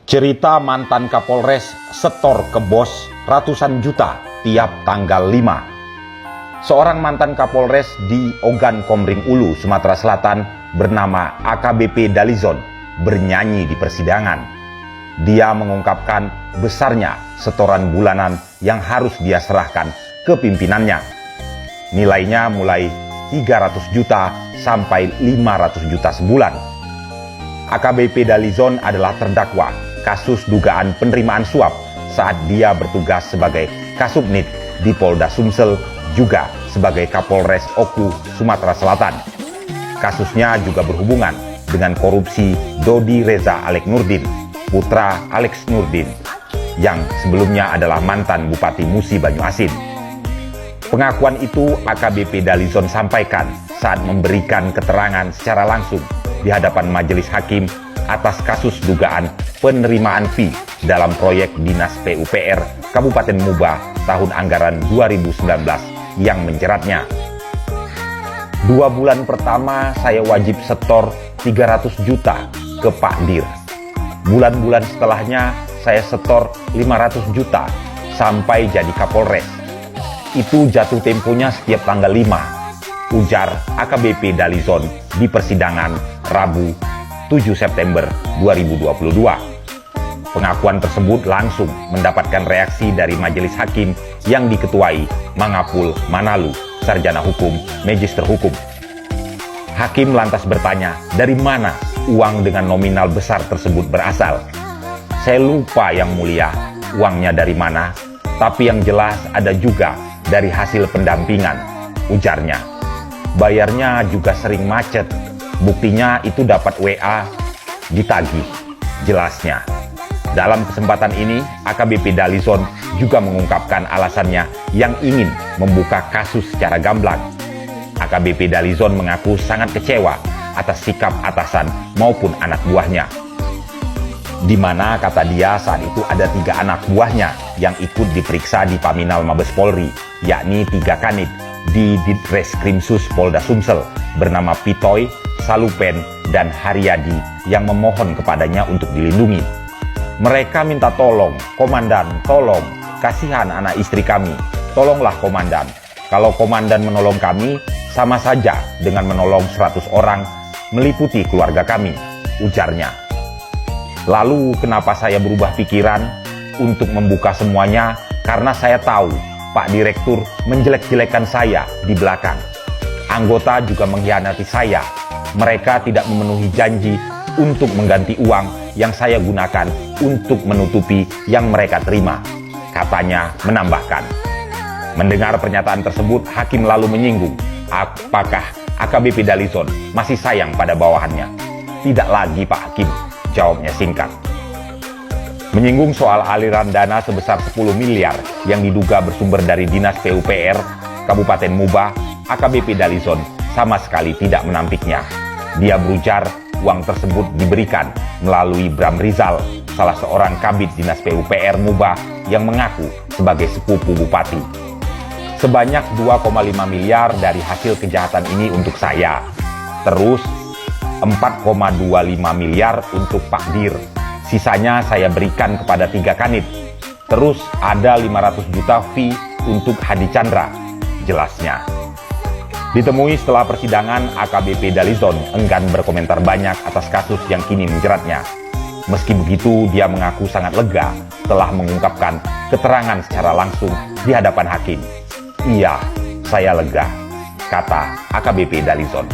Cerita mantan Kapolres setor ke bos ratusan juta tiap tanggal 5. Seorang mantan Kapolres di Ogan Komering Ulu, Sumatera Selatan bernama AKBP Dalizon bernyanyi di persidangan. Dia mengungkapkan besarnya setoran bulanan yang harus dia serahkan ke pimpinannya. Nilainya mulai 300 juta sampai 500 juta sebulan. AKBP Dalizon adalah terdakwa kasus dugaan penerimaan suap saat dia bertugas sebagai Kasubnit di Polda Sumsel, juga sebagai Kapolres Oku, Sumatera Selatan. Kasusnya juga berhubungan dengan korupsi Dodi Reza Alek Nurdin, putra Alex Nurdin, yang sebelumnya adalah mantan Bupati Musi Banyuasin. Pengakuan itu AKBP Dalizon sampaikan saat memberikan keterangan secara langsung di hadapan majelis hakim atas kasus dugaan penerimaan fee dalam proyek Dinas PUPR Kabupaten Muba tahun anggaran 2019 yang menjeratnya. 2 bulan pertama saya wajib setor 300 juta ke Pak Dir. Bulan-bulan setelahnya saya setor 500 juta sampai jadi Kapolres. Itu jatuh temponya setiap tanggal 5, ujar AKBP Dalizon di persidangan Rabu 7 September 2022. Pengakuan tersebut langsung mendapatkan reaksi dari majelis hakim yang diketuai Mangapul Manalu, sarjana hukum, magister hukum. Hakim lantas bertanya, dari mana uang dengan nominal besar tersebut berasal? Saya lupa yang mulia uangnya dari mana, tapi yang jelas ada juga dari hasil pendampingan, ujarnya. Bayarnya juga sering macet. Buktinya itu dapat WA ditagih, jelasnya. Dalam kesempatan ini, AKBP Dalizon juga mengungkapkan alasannya yang ingin membuka kasus secara gamblang. AKBP Dalizon mengaku sangat kecewa atas sikap atasan maupun anak buahnya. Di mana kata dia saat itu ada 3 anak buahnya yang ikut diperiksa di Paminal Mabes Polri, yakni 3 kanit di Ditreskrimsus Polda Sumsel bernama Pitoy, Salupen, dan Haryadi yang memohon kepadanya untuk dilindungi. Mereka minta tolong, komandan, tolong, kasihan anak istri kami, tolonglah komandan. Kalau komandan menolong kami, sama saja dengan menolong 100 orang, meliputi keluarga kami, ujarnya. Lalu kenapa saya berubah pikiran untuk membuka semuanya? Karena saya tahu Pak Direktur menjelek-jelekan saya di belakang. Anggota juga mengkhianati saya. Mereka tidak memenuhi janji untuk mengganti uang yang saya gunakan untuk menutupi yang mereka terima, katanya menambahkan. Mendengar pernyataan tersebut, hakim lalu menyinggung, apakah AKBP Dalizon masih sayang pada bawahannya? Tidak lagi Pak Hakim, jawabnya singkat. Menyinggung soal aliran dana sebesar 10 miliar yang diduga bersumber dari Dinas PUPR Kabupaten Muba, AKBP Dalizon sama sekali tidak menampiknya. Dia berujar uang tersebut diberikan melalui Bram Rizal, salah seorang kabid Dinas PUPR Muba yang mengaku sebagai sepupu bupati. Sebanyak 2,5 miliar dari hasil kejahatan ini untuk saya. Terus 4,25 miliar untuk Pak Dir. Sisanya saya berikan kepada 3 kanit. Terus ada 500 juta fee untuk Hadi Chandra, jelasnya. Ditemui setelah persidangan, AKBP Dalizon enggan berkomentar banyak atas kasus yang kini menjeratnya. Meski begitu, dia mengaku sangat lega telah mengungkapkan keterangan secara langsung di hadapan hakim. Iya, saya lega, kata AKBP Dalizon.